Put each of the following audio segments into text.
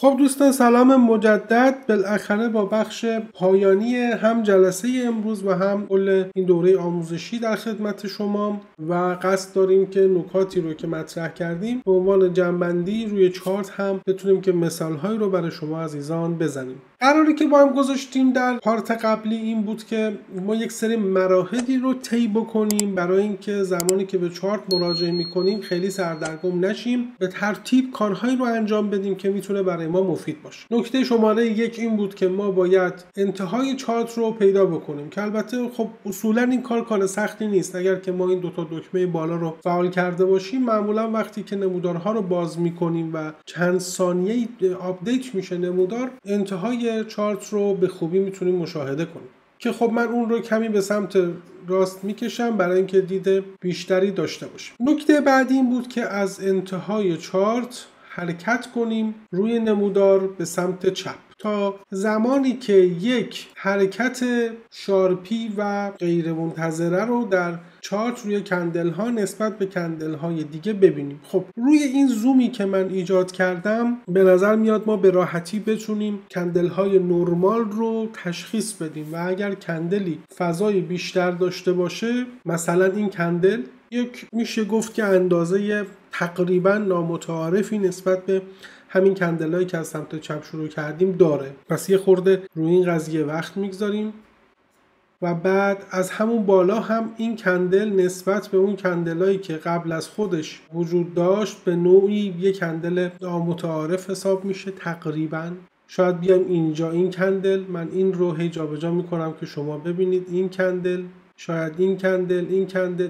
خب دوستان سلام مجدد. بالاخره با بخش پایانی هم جلسه امروز و هم کل این دوره آموزشی در خدمت شما و قصد داریم که نکاتی رو که مطرح کردیم به عنوان جنبندی روی چارت هم بتونیم که مثالهایی رو برای شما عزیزان بزنیم. قراری که با هم گذاشتیم در پارت قبلی این بود که ما یک سری مراحلی رو طی بکنیم برای اینکه زمانی که به چارت مراجعه می‌کنیم خیلی سردرگم نشیم، به ترتیب کارهایی رو انجام بدیم که میتونه برای ما مفید باشه. نکته شماره 1 این بود که ما باید انتهای چارت رو پیدا بکنیم که البته خب اصولا این کار سختی نیست. اگر که ما این دوتا دکمه بالا رو فعال کرده باشیم، معمولا وقتی که نمودارها رو باز می‌کنیم و چند ثانیه آپدیت میشه نمودار، انتهای چارت رو به خوبی میتونیم مشاهده کنیم که خب من اون رو کمی به سمت راست میکشم برای اینکه دید بیشتری داشته باشیم. نکته بعدی این بود که از انتهای چارت حرکت کنیم روی نمودار به سمت چپ تا زمانی که یک حرکت شارپی و غیر منتظره رو در چارت روی کندل ها نسبت به کندل های دیگه ببینیم. خب روی این زومی که من ایجاد کردم به نظر میاد ما به راحتی بتونیم کندل های نرمال رو تشخیص بدیم و اگر کندلی فضای بیشتر داشته باشه، مثلا این کندل یک میشه گفت که اندازه تقریبا نامتعارفی نسبت به همین کندلایی که از سمت چپ شروع کردیم داره. پس یه خورده روی این قضیه وقت میگذاریم و بعد از همون بالا هم این کندل نسبت به اون کندلایی که قبل از خودش وجود داشت به نوعی یک کندل نامتعارف حساب میشه تقریبا. شاید بیام اینجا این کندل، من این رو هی جابجا میکنم که شما ببینید این کندل، شاید این کندل،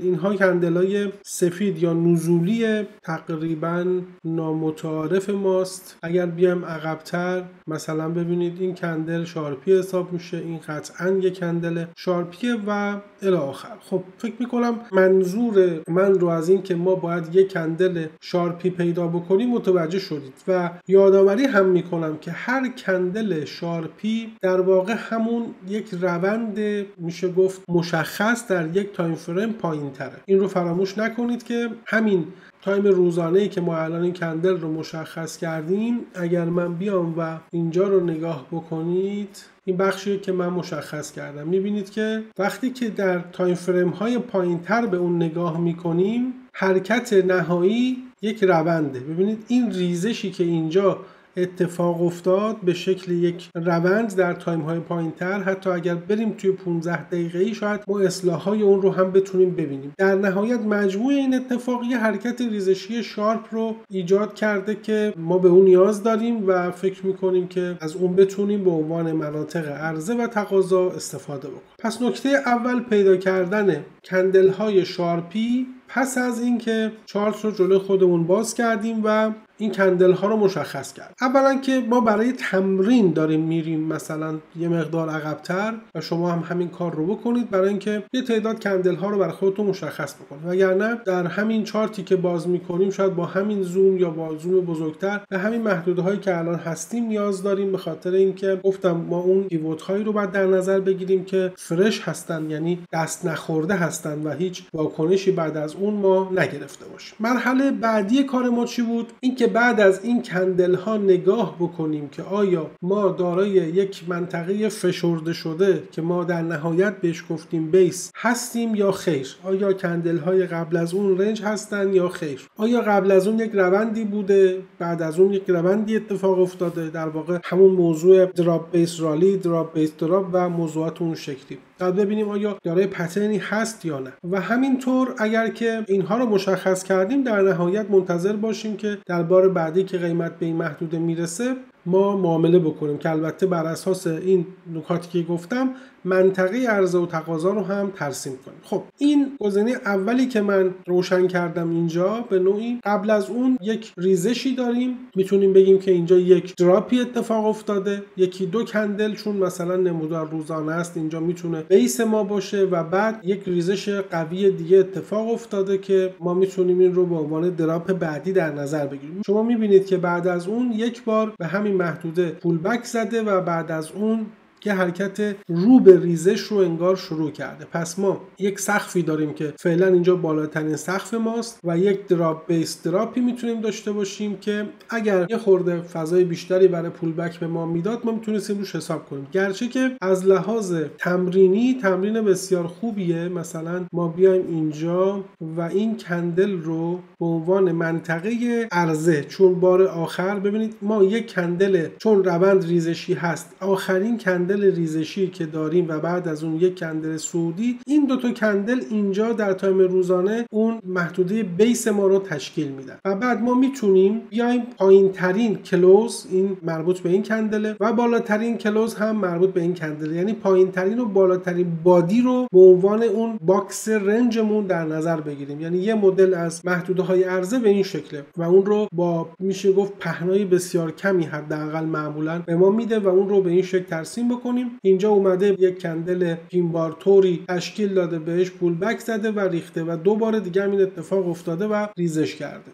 اینها کندلای سفید یا نزولی تقریبا نامتعارف ماست. اگر بیام عقب‌تر مثلا ببینید این کندل شارپی حساب میشه، این قطعا یک کندل شارپیه و الی آخر. خب فکر میکنم منظور من رو از این که ما باید یک کندل شارپی پیدا بکنیم متوجه شدید و یادآوری هم میکنم که هر کندل شارپی در واقع همون یک روند میشه گفت مشخص در یک تایم فریم پایین تره. این رو فراموش نکنید که همین تایم روزانه‌ای که ما الان این کندل رو مشخص کردیم، اگر من بیام و اینجا رو نگاه بکنید، این بخشیه که من مشخص کردم، میبینید که وقتی که در تایم فریم های پایین تر به اون نگاه میکنیم، حرکت نهایی یک رونده. ببینید این ریزشی که اینجا اتفاق افتاد به شکل یک روند در تایم های پایین تر، حتی اگر بریم توی 15 دقیقه‌ای شاید ما اصلاح های اون رو هم بتونیم ببینیم. در نهایت مجموع این اتفاق یه حرکت ریزشی شارپ رو ایجاد کرده که ما به اون نیاز داریم و فکر میکنیم که از اون بتونیم به عنوان مناطق عرضه و تقاضا استفاده بکنیم. پس نکته اول پیدا کردن کندل های شارپی پس از اینکه چارت رو جلوی خودمون باز کردیم و این کندل ها رو مشخص کرد. اولا که ما برای تمرین داریم میریم مثلا یه مقدار عقب‌تر و شما هم همین کار رو بکنید برای اینکه یه تعداد کندل ها رو برای خودتون مشخص بکنید. وگرنه در همین چارتی که باز میکنیم شاید با همین زوم یا با زوم بزرگتر به همین محدوده هایی که الان هستیم نیاز داریم، به خاطر اینکه گفتم ما اون پیوت هایی رو باید در نظر بگیریم که فرش هستن، یعنی دست نخورده هستن و هیچ واکنشی بعد از اون ما نگرفته باشیم. مرحله بعدی کار ما چی بود؟ اینکه بعد از این کندل ها نگاه بکنیم که آیا ما دارای یک منطقه فشرده شده که ما در نهایت بهش گفتیم بیس هستیم یا خیر. آیا کندل های قبل از اون رنج هستن یا خیر. آیا قبل از اون یک روندی بوده، بعد از اون یک روندی اتفاق افتاده، در واقع همون موضوع دراپ بیس رالی، دراپ بیس دراپ و موضوعات اون شکلی. بعد ببینیم آیا دارای پترنی هست یا نه. و همینطور اگر که اینها رو مشخص کردیم، در نهایت منتظر باشیم که در بار بعدی که قیمت به این محدوده میرسه ما معامله بکنیم که البته بر اساس این نکاتی که گفتم منطقه عرضه و تقاضا رو هم ترسیم کنیم. خب این گزینه اولی که من روشن کردم اینجا، به نوعی قبل از اون یک ریزشی داریم، میتونیم بگیم که اینجا یک دراپی اتفاق افتاده، یکی دو کندل، چون مثلا نمودار روزانه است اینجا میتونه بیس ما باشه و بعد یک ریزش قوی دیگه اتفاق افتاده که ما میتونیم این رو به عنوان دراپ بعدی در نظر بگیریم. شما میبینید که بعد از اون یک بار به همین محدوده پول بک زده و بعد از اون که حرکت رو به ریزش رو انگار شروع کرده. پس ما یک سقفی داریم که فعلا اینجا بالاترین سقف ماست و یک دراپ بیس دراپی میتونیم داشته باشیم که اگر یه خورده فضای بیشتری برای پول بک به ما میداد ما میتونستیم روش حساب کنیم. گرچه که از لحاظ تمرینی تمرین بسیار خوبیه. مثلا ما بیایم اینجا و این کندل رو به عنوان منطقه عرضه، چون بار آخر ببینید ما یک کندل، چون روند ریزشی هست، آخرین کندل ریزشی که داریم و بعد از اون یک کندل صعودی، این دوتا کندل اینجا در تایم روزانه اون محدوده بیس ما رو تشکیل میدن و بعد ما میتونیم بیایم پایین ترین کلوز، این مربوط به این کندله، و بالاترین کلوز هم مربوط به این کندله، یعنی پایین ترین و بالاترین بادی رو به عنوان اون باکس رنجمون در نظر بگیریم. یعنی یه مدل از محدوده های عرضه به این شکله و اون رو با میشه گفت پهنای بسیار کمی حداقل معمولا به ما میده و اون رو به این شکل ترسیم بکنیم. اینجا اومده یک کندل پینبار توری تشکیل داده، بهش پول بک زده و ریخته و دوباره دیگه همین اتفاق افتاده و ریزش کرده.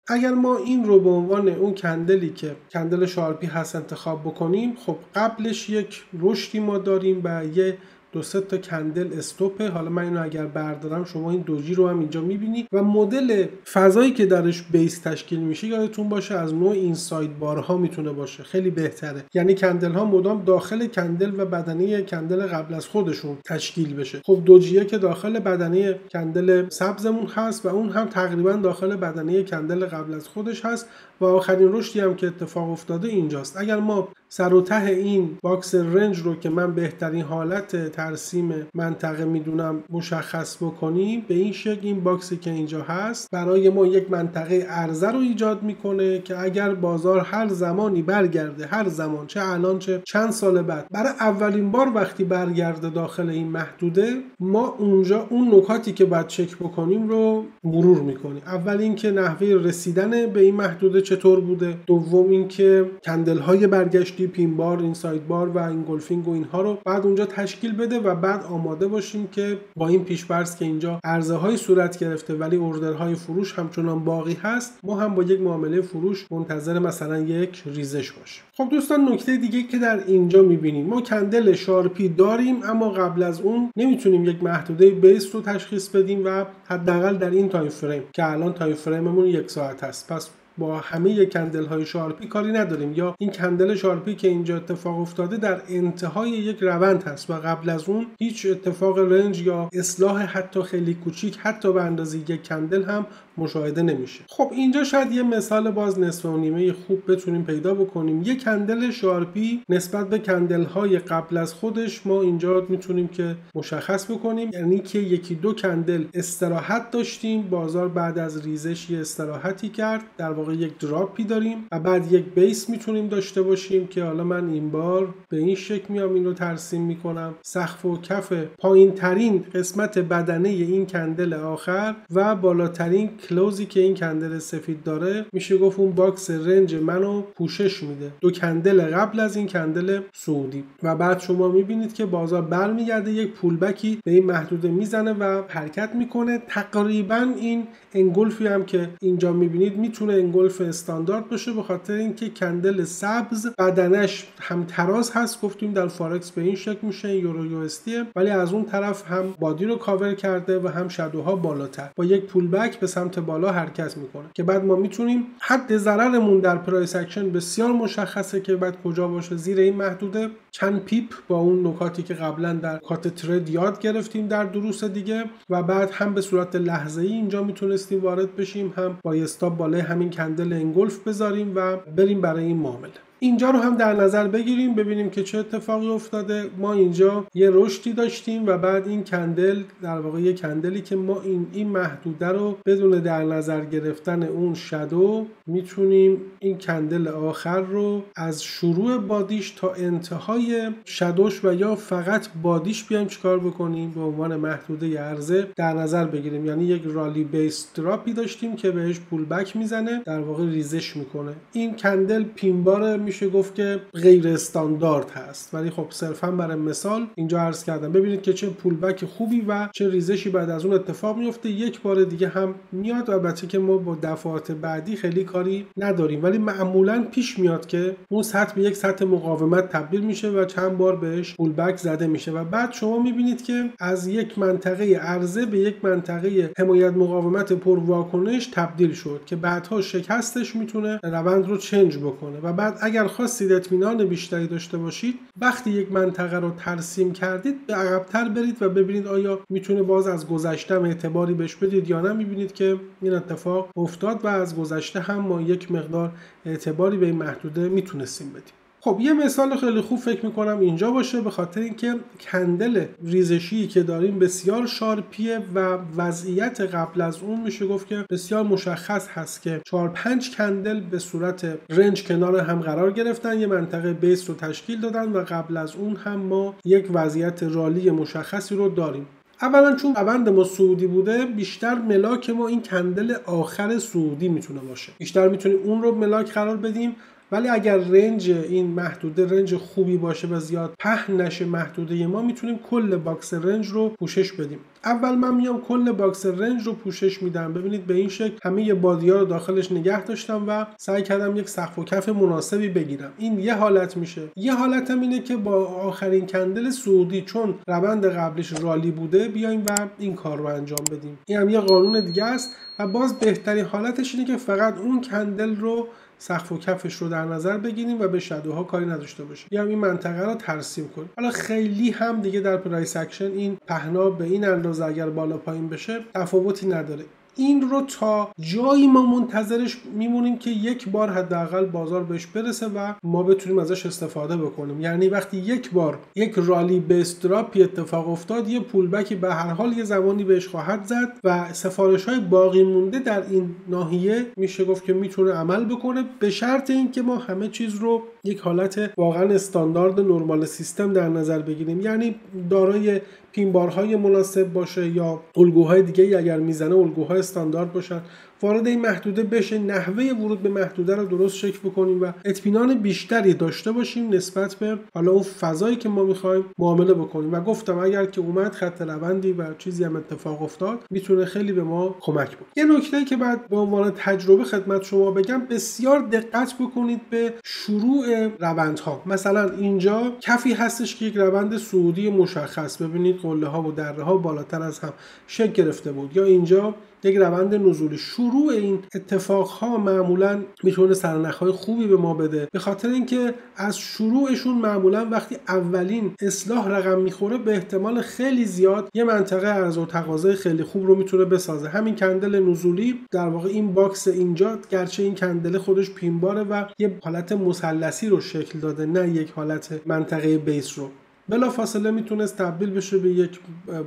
اگر ما این رو به عنوان اون کندلی که کندل شارپی هست انتخاب بکنیم، خب قبلش یک رشدی ما داریم و یه 2-3 تا کندل استوپه. حالا من اینو اگر بردارم شما این دوجی رو هم اینجا میبینی و مدل فضایی که درش بیس تشکیل میشه یادتون باشه از نوع اینساید بارها میتونه باشه، خیلی بهتره. یعنی کندل ها مدام داخل کندل و بدنه کندل قبل از خودشون تشکیل بشه. خب دوجیه که داخل بدنه کندل سبزمون هست و اون هم تقریبا داخل بدنه کندل قبل از خودش هست و آخرین رشدی هم که اتفاق افتاده اینجاست. اگر ما سر و ته این باکس رنج رو که من بهترین حالت ترسیم منطقه میدونم مشخص بکنیم، به این شکل این باکسی که اینجا هست برای ما یک منطقه عرضه رو ایجاد میکنه که اگر بازار هر زمانی برگرده، هر زمان، چه الان چه چند سال بعد، برای اولین بار وقتی برگرده داخل این محدوده، ما اونجا اون نکاتی که باید چک بکنیم رو مرور میکنیم. اول اینکه نحوه رسیدن به این محدوده چطور بوده، دوم اینکه کندل های برگشتی، پین بار، اینساید بار و انگولفینگ و اینها رو بعد اونجا تشکیل بده و بعد آماده باشیم که با این پیش‌فرض که اینجا عرضه های صورت گرفته ولی اوردرهای فروش همچنان باقی هست، ما هم با یک معامله فروش منتظر مثلا یک ریزش باشیم. خب دوستان، نکته دیگه که در اینجا می‌بینیم، ما کندل شارپی داریم اما قبل از اون نمیتونیم یک محدوده بیس رو تشخیص بدیم و حداقل در این تایم فریم که الان تایم فریممون 1 ساعت هست، پس با همه کندل های شارپی کاری نداریم، یا این کندل شارپی که اینجا اتفاق افتاده در انتهای یک روند هست و قبل از اون هیچ اتفاق رنج یا اصلاح حتی خیلی کوچیک حتی به اندازه یک کندل هم مشاهده نمیشه. خب اینجا شاید یه مثال باز نصف و نیمه خوب بتونیم پیدا بکنیم. یک کندل شارپی نسبت به کندل های قبل از خودش ما اینجا میتونیم که مشخص بکنیم، یعنی که 1-2 کندل استراحت داشتیم، بازار بعد از ریزش یه استراحتی کرد، در واقع یک دراپی داریم و بعد یک بیس میتونیم داشته باشیم که حالا من این بار به این شکل میام این رو ترسیم میکنم. سقف و کف پایین ترین قسمت بدنه این کندل آخر و بالاترین کلوزی که این کندل سفید داره میشه گفت اون باکس رنج منو پوشش میده، 2 کندل قبل از این کندل صعودی، و بعد شما میبینید که بازار برمیگرده یک پول بکی به این محدوده میزنه و حرکت میکنه. تقریبا این انگولفی هم که اینجا میبینید میتونه انگولف استاندارد باشه، به خاطر اینکه کندل سبز بدنش هم تراز هست، گفتیم در فارکس به این شکل میشه، یورو یو اس دی، ولی از اون طرف هم بادی رو کاور کرده و هم شادوها بالاتر با یک پول بک به سمت بالا حرکت میکنه که بعد ما میتونیم حد ضررمون در پرایس اکشن بسیار مشخصه که بعد کجا باشه، زیر این محدوده چند پیپ با اون نکاتی که قبلا در کات ترید یاد گرفتیم در دروس دیگه، و بعد هم به صورت لحظه‌ای اینجا میتونستیم وارد بشیم، هم با استاپ بالای همین کندل انگولف بذاریم و بریم برای این معامله. اینجا رو هم در نظر بگیریم ببینیم که چه اتفاقی افتاده. ما اینجا یه رشدی داشتیم و بعد این کندل در واقع یه کندلی که ما این محدوده رو بدون در نظر گرفتن اون شادو میتونیم این کندل آخر رو از شروع بادیش تا انتهای شادوش و یا فقط بادیش بیایم چیکار بکنیم، به عنوان محدوده عرضه در نظر بگیریم. یعنی یک رالی بیس دراپی داشتیم که بهش پول بک میزنه، در واقع ریزش میکنه. این کندل پین بار میشه گفت که غیر استاندارد هست، ولی خب صرفا برای مثال اینجا عرض کردم. ببینید که چه پولبک خوبی و چه ریزشی بعد از اون اتفاق میفته. یک بار دیگه هم میاد، البته که ما با دفعات بعدی خیلی کاری نداریم، ولی معمولا پیش میاد که اون سطح به یک سطح مقاومت تبدیل میشه و چند بار بهش پولبک زده میشه و بعد شما میبینید که از یک منطقه عرضه به یک منطقه حمایت مقاومت پر واکنش تبدیل شد که بعدها شکستش میتونه روند رو چنج بکنه. و بعد اگر خواستید اطمینان بیشتری داشته باشید، وقتی یک منطقه رو ترسیم کردید به عقب‌تر برید و ببینید آیا میتونه باز از گذشته اعتباری بهش بدید یا نه. میبینید که این اتفاق افتاد و از گذشته هم ما یک مقدار اعتباری به این محدوده میتونستیم بدیم. خب یه مثال خیلی خوب فکر میکنم اینجا باشه، به خاطر اینکه کندل ریزشی که داریم بسیار شارپیه و وضعیت قبل از اون میشه گفت که بسیار مشخص هست که 4-5 کندل به صورت رنج کنار هم قرار گرفتن، یه منطقه بیس رو تشکیل دادن و قبل از اون هم ما یک وضعیت رالی مشخصی رو داریم. اولا چون روند ما صعودی بوده، بیشتر ملاک ما این کندل آخر صعودی میتونه باشه، بیشتر میتونیم اون رو ملاک قرار بدیم. ولی اگر رنج این محدوده رنج خوبی باشه و زیاد پهن نشه محدوده ما، میتونیم کل باکس رنج رو پوشش بدیم. اول من میام کل باکس رنج رو پوشش میدم. ببینید به این شکل همه بادی‌ها رو داخلش نگه داشتم و سعی کردم یک سقف و کف مناسبی بگیرم. این یه حالت میشه. یه حالت هم اینه که با آخرین کندل صعودی چون روند قبلش رالی بوده بیایم و این کار رو انجام بدیم. این هم یه قانون دیگه است و باز بهترین حالتش اینه که فقط اون کندل رو سقف و کفش رو در نظر بگیریم و به شادوها کاری نداشته باشیم. یا این منطقه رو ترسیم کنیم. حالا خیلی هم دیگه در پرایس اکشن این پهنا به این اندازه اگر بالا پایین بشه تفاوتی نداره. این رو تا جایی ما منتظرش میمونیم که یک بار حداقل بازار بهش برسه و ما بتونیم ازش استفاده بکنیم. یعنی وقتی یک بار یک رالی بیس دراپی اتفاق افتاد، یه پولبکی به هر حال یه زمانی بهش خواهد زد و سفارش‌های باقی مونده در این ناحیه میشه گفت که میتونه عمل بکنه، به شرط اینکه ما همه چیز رو یک حالت واقعا استاندارد نرمال سیستم در نظر بگیریم. یعنی دارای پینبارهای مناسب باشه یا الگوهای دیگه اگر میزنه الگوهای استاندارد باشن، وارد این محدوده بشه، نحوه ورود به محدوده رو درست شکل بکنیم و اطمینان بیشتری داشته باشیم نسبت به حالا اون فضایی که ما میخوایم معامله بکنیم. و گفتم اگر که اومد خط روندی و چیزی هم اتفاق افتاد، میتونه خیلی به ما کمک بکنه. یه نکته که بعد به عنوان تجربه خدمت شما بگم، بسیار دقت بکنید به شروع روندها. مثلا اینجا کفی هستش که یک روند صعودی مشخص، ببینید قله ها و دره ها بالاتر از هم شکل گرفته بود، یا اینجا یک روند نزولی. شروع این اتفاقها معمولا میتونه سرنخهای خوبی به ما بده، به خاطر اینکه از شروعشون معمولا وقتی اولین اصلاح رقم میخوره به احتمال خیلی زیاد یه منطقه عرضه و تقاضای خیلی خوب رو میتونه بسازه. همین کندل نزولی در واقع این باکس اینجا، گرچه این کندل خودش پینباره و یه حالت مثلثی رو شکل داده، نه یک حالت منطقه بیس رو، بلافاصله میتونست تبدیل بشه به یک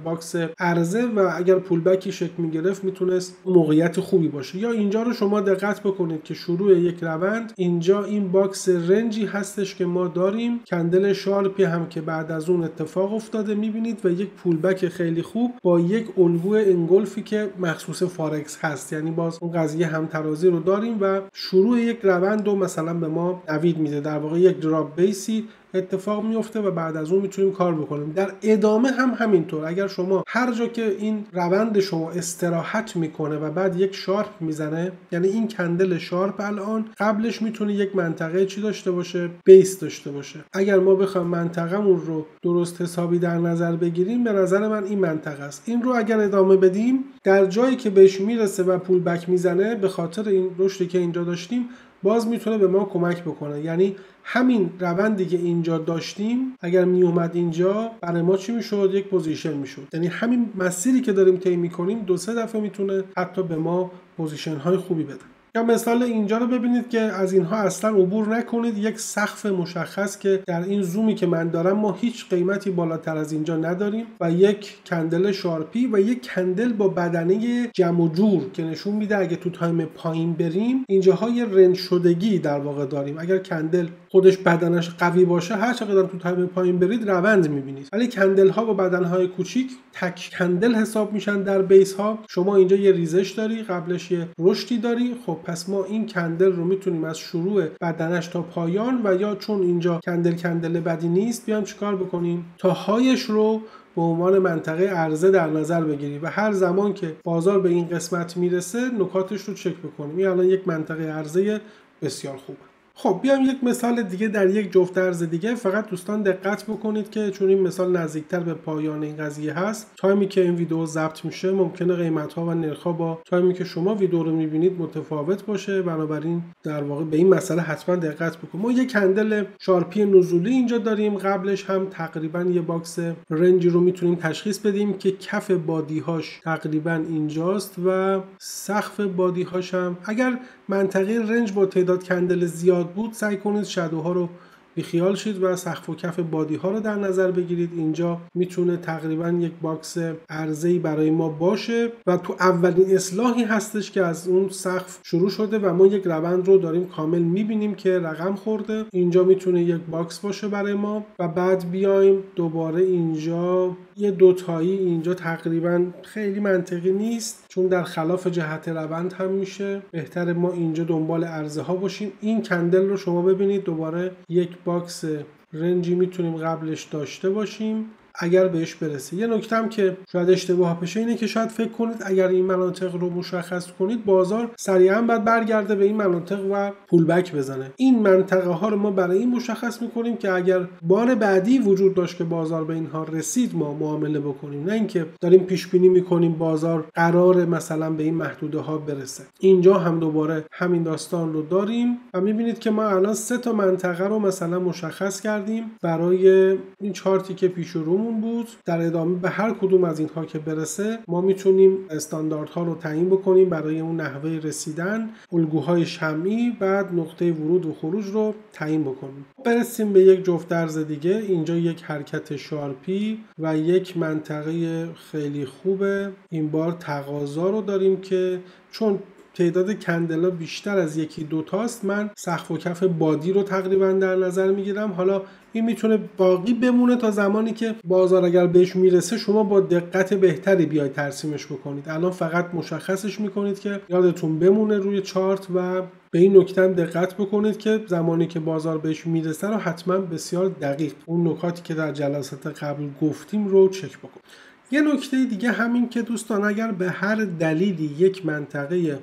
باکس عرضه و اگر پولبکی شکل میگرفت میتونست موقعیت خوبی باشه. یا اینجا رو شما دقت بکنید که شروع یک روند اینجا این باکس رنجی هستش که ما داریم، کندل شارپی هم که بعد از اون اتفاق افتاده میبینید و یک پولبک خیلی خوب با یک الگو انگلفی که مخصوص فارکس هست، یعنی باز اون قضیه هم ترازی رو داریم و شروع یک روند رو مثلا به ما نوید میده. در واقع یک دراپ بیسی اتفاق میفته و بعد از اون میتونیم کار بکنیم. در ادامه هم همینطور، اگر شما هر جا که این روند شما استراحت میکنه و بعد یک شارپ میزنه، یعنی این کندل شارپ الان قبلش میتونه یک منطقه چی داشته باشه؟ بیس داشته باشه. اگر ما بخوایم منطقه‌مون رو درست حسابی در نظر بگیریم، به نظر من این منطقه است. این رو اگر ادامه بدیم، در جایی که بهش میرسه و پول بک میزنه، به خاطر این رشدی که اینجا داشتیم باز میتونه به ما کمک بکنه. یعنی همین روندی که اینجا داشتیم اگر می اومد اینجا، برای ما چی میشد؟ یک پوزیشن میشد. یعنی همین مسیری که داریم طی میکنیم 2-3 دفعه میتونه حتی به ما پوزیشن های خوبی بده. یا مثال اینجا رو ببینید که از اینها اصلا عبور نکنید. یک سقف مشخص که در این زومی که من دارم ما هیچ قیمتی بالاتر از اینجا نداریم و یک کندل شارپی و یک کندل با بدنه جمع و جور که نشون میده اگه تو تایم پایین بریم اینجاها یه رنج شدگی در واقع داریم. اگر کندل خودش بدنش قوی باشه، هر چقدر تو تایم پایین برید روند میبینید، ولی کندل ها با بدن های کوچیک تک کندل حساب میشن در بیس ها. شما اینجا یه ریزش داری، قبلش یه رشدی داری، خب پس ما این کندل رو میتونیم از شروع بدنش تا پایان و یا چون اینجا کندل بدی نیست بیام چیکار بکنیم تا هایش رو به عنوان منطقه عرضه در نظر بگیریم و هر زمان که بازار به این قسمت میرسه نکاتش رو چک بکنیم. این الان یک منطقه عرضه بسیار خوبه. خب بیام یک مثال دیگه در یک جفت ارز دیگه. فقط دوستان دقت بکنید که چون این مثال نزدیکتر به پایان این قضیه هست، تایمی که این ویدیو ضبط میشه ممکنه قیمت‌ها و نرخ‌ها با تایمی که شما ویدیو رو میبینید متفاوت باشه، بنابراین در واقع به این مسئله حتما دقت بکنید. ما یک کندل شارپی نزولی اینجا داریم، قبلش هم تقریبا یه باکس رنجی رو میتونیم تشخیص بدیم که کف بادی‌هاش تقریبا اینجاست و سقف بادی‌هاش هم اگر منطقه رنج با تعداد کندل زیاد بود سعی کنید شادوها رو بیخیال شید و سقف و کف بادی ها رو در نظر بگیرید. اینجا میتونه تقریبا یک باکس عرضه‌ای برای ما باشه و تو اولین اصلاحی هستش که از اون سقف شروع شده و ما یک روند رو داریم کامل میبینیم که رقم خورده. اینجا میتونه یک باکس باشه برای ما و بعد بیایم دوباره اینجا یه دوتایی اینجا تقریبا خیلی منطقی نیست چون در خلاف جهت روند هم میشه. بهتره ما اینجا دنبال عرضه ها باشیم. این کندل رو شما ببینید دوباره یک باکس رنجی میتونیم قبلش داشته باشیم اگر بهش برسه. یه نکته هم که شاید اشتباه بشه اینه که شاید فکر کنید اگر این مناطق رو مشخص کنید بازار سریعا بعد برگرده به این مناطق و پول بک بزنه. این منطقه ها رو ما برای این مشخص میکنیم که اگر بار بعدی وجود داشت که بازار به اینها رسید ما معامله بکنیم، نه اینکه داریم پیش بینی میکنیم بازار قراره مثلا به این محدوده ها برسه. اینجا هم دوباره همین داستان رو داریم و میبینید که ما الان 3 تا منطقه رو مثلا مشخص کردیم برای این چارتی که پیش رو بود. در ادامه به هر کدوم از اینها که برسه ما میتونیم استانداردها رو تعیین بکنیم برای اون نحوه رسیدن، الگوهای شمعی، بعد نقطه ورود و خروج رو تعیین بکنیم. برسیم به یک جفت ارز دیگه. اینجا یک حرکت شارپی و یک منطقه خیلی خوبه. این بار تقاضا رو داریم که چون تعداد کندلا بیشتر از یکی دوتاست من سقف و کف بادی رو تقریبا در نظر میگیرم. حالا این میتونه باقی بمونه تا زمانی که بازار اگر بهش میرسه شما با دقت بهتری بیاید ترسیمش بکنید. الان فقط مشخصش میکنید که یادتون بمونه روی چارت و به این نکته هم دقت بکنید که زمانی که بازار بهش میرسه رو حتما بسیار دقیق اون نکاتی که در جلسات قبل گفتیم رو چک بکنید. یه نکته دیگه همین که دوستان اگر به هر دلیلی یک منطقه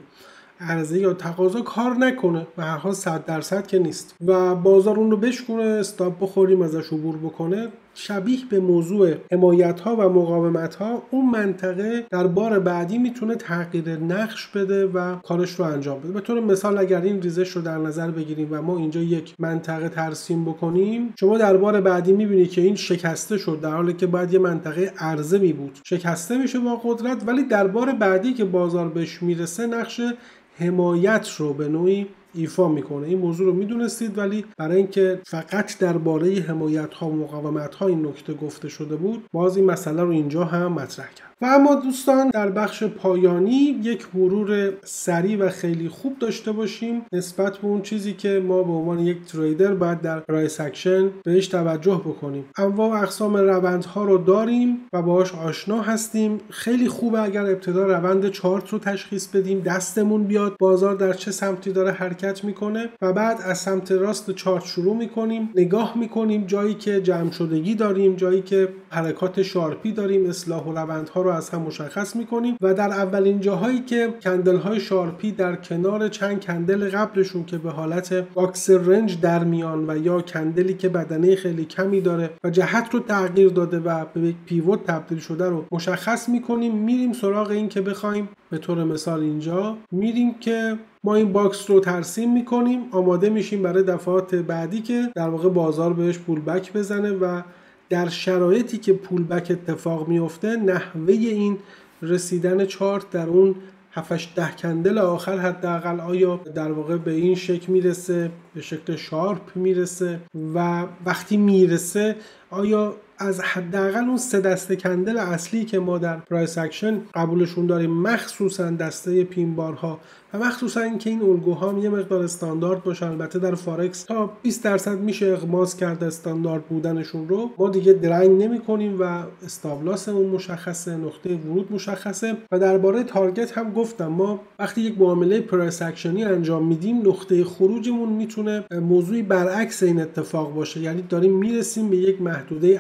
عرضه یا تقاضا کار نکنه و هر حال 100% که نیست و بازار اون رو بشکنه استاپ بخوریم ازش عبور بکنه، شبیه به موضوع حمایت ها و مقاومت ها اون منطقه در بار بعدی میتونه تغییر نقش بده و کارش رو انجام بده. به طور مثال اگر این ریزش رو در نظر بگیریم و ما اینجا یک منطقه ترسیم بکنیم، شما در بار بعدی میبینید که این شکسته شد در حالی که باید یه منطقه عرضه می بود. شکسته میشه با قدرت ولی در بار بعدی که بازار بهش میرسه نقش حمایت رو به نوعی ایفا میکنه. این موضوع رو میدونستید ولی برای اینکه فقط درباره حمایت ها و مقاومت ها این نکته گفته شده بود باز این مسئله رو اینجا هم مطرح کرد. و اما دوستان در بخش پایانی یک مرور سریع و خیلی خوب داشته باشیم نسبت به اون چیزی که ما به عنوان یک تریدر باید در پرایس اکشن بهش توجه بکنیم. انواع و اقسام روندها رو داریم و باهاش آشنا هستیم. خیلی خوبه اگر ابتدا روند چارت رو تشخیص بدیم، دستمون بیاد بازار در چه سمتی داره حرکت میکنه و بعد از سمت راست چارت شروع میکنیم، نگاه میکنیم جایی که جمع شدگی داریم، جایی که حرکات شارپی داریم، اصلاح و روندها رو از هم مشخص میکنیم و در اولین جاهایی که کندل های شارپی در کنار چند کندل قبلشون که به حالت باکس رنج در میان و یا کندلی که بدنه خیلی کمی داره و جهت رو تغییر داده و به یک پیوت تبدیل شده رو مشخص میکنیم، میریم سراغ این که بخوایم به طور مثال اینجا میریم که ما این باکس رو ترسیم میکنیم، آماده میشیم برای دفعات بعدی که در واقع بازار بهش پول بک بزنه و در شرایطی که پول بک اتفاق میفته نحوه این رسیدن چارت در اون 7-8 کندل آخر حداقل آیا در واقع به این شکل میرسه، به شکل شارپ میرسه و وقتی میرسه آیا از حداقل اون 3 دسته کندل اصلی که ما در پرایس اکشن قبولشون داریم، مخصوصا دسته پین بارها و مخصوصا اینکه این الگوها هم یه مقدار استاندارد باشه. البته در فارکس تا 20% میشه اغماس کرد استاندارد بودنشون رو. ما دیگه درنگ نمی‌کنیم و استاپ لاسمون مشخصه، نقطه ورود مشخصه. و درباره تارگت هم گفتم، ما وقتی یک معامله پرایس اکشنی انجام میدیم، نقطه خروجمون میتونه موضوعی برعکس این اتفاق باشه، یعنی داریم میرسیم به یک محدوده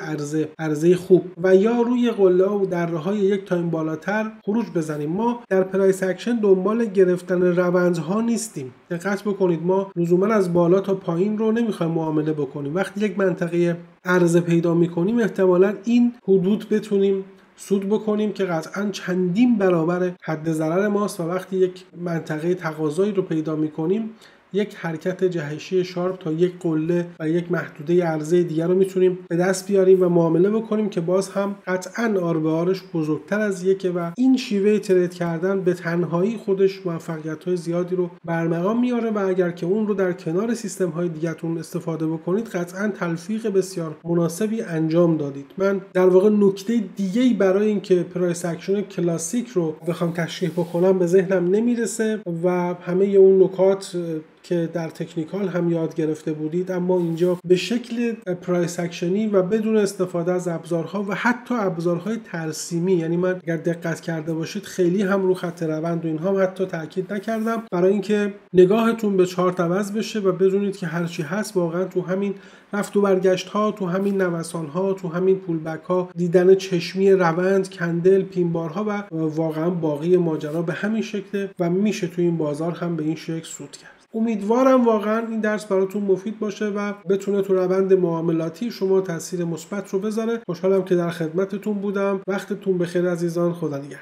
عرضه خوب و یا روی قله و دره‌های یک تایم بالاتر خروج بزنیم. ما در پرایس اکشن دنبال گرفتن روندها نیستیم. دقت بکنید، ما لزوما از بالا تا پایین رو نمیخوایم معامله بکنیم. وقتی یک منطقه عرضه پیدا میکنیم، احتمالاً این حدود بتونیم سود بکنیم که قطعاً چندین برابر حد ضرر ماست و وقتی یک منطقه تقاضایی رو پیدا میکنیم، یک حرکت جهشی شارپ تا یک قله و یک محدوده عرضه دیگر رو میتونیم به دست بیاریم و معامله بکنیم که باز هم قطعاً آر به آرش بزرگتر از یکه و این شیوه ترید کردن به تنهایی خودش موفقیت‌های زیادی رو برمقام میاره و اگر که اون رو در کنار سیستم‌های دیگه‌تون استفاده بکنید، قطعاً تلفیق بسیار مناسبی انجام دادید. من در واقع نکته دیگه‌ای برای اینکه پرایس اکشن کلاسیک رو بخوام تشریح بکنم به ذهنم نمیرسه و همه اون نکات که در تکنیکال هم یاد گرفته بودید، اما اینجا به شکل پرایس اکشنی و بدون استفاده از ابزارها و حتی ابزارهای ترسیمی، یعنی من اگر دقت کرده باشید خیلی هم رو خط روند و اینها هم حتی تاکید نکردم، برای اینکه نگاهتون به چارت عوض بشه و بدونید که هر چی هست واقعا تو همین رفت و برگشت ها، تو همین نوسان ها، تو همین پول بک ها، دیدن چشمی روند، کندل، پین بارها و واقعا باقی ماجرا به همین شکل و میشه تو این بازار هم به این شکل سود کرد. امیدوارم واقعا این درس براتون مفید باشه و بتونه تو روند معاملاتی شما تاثیر مثبت رو بذاره. خوشحالم که در خدمتتون بودم. وقتتون بخیر عزیزان. خدا نگهدار.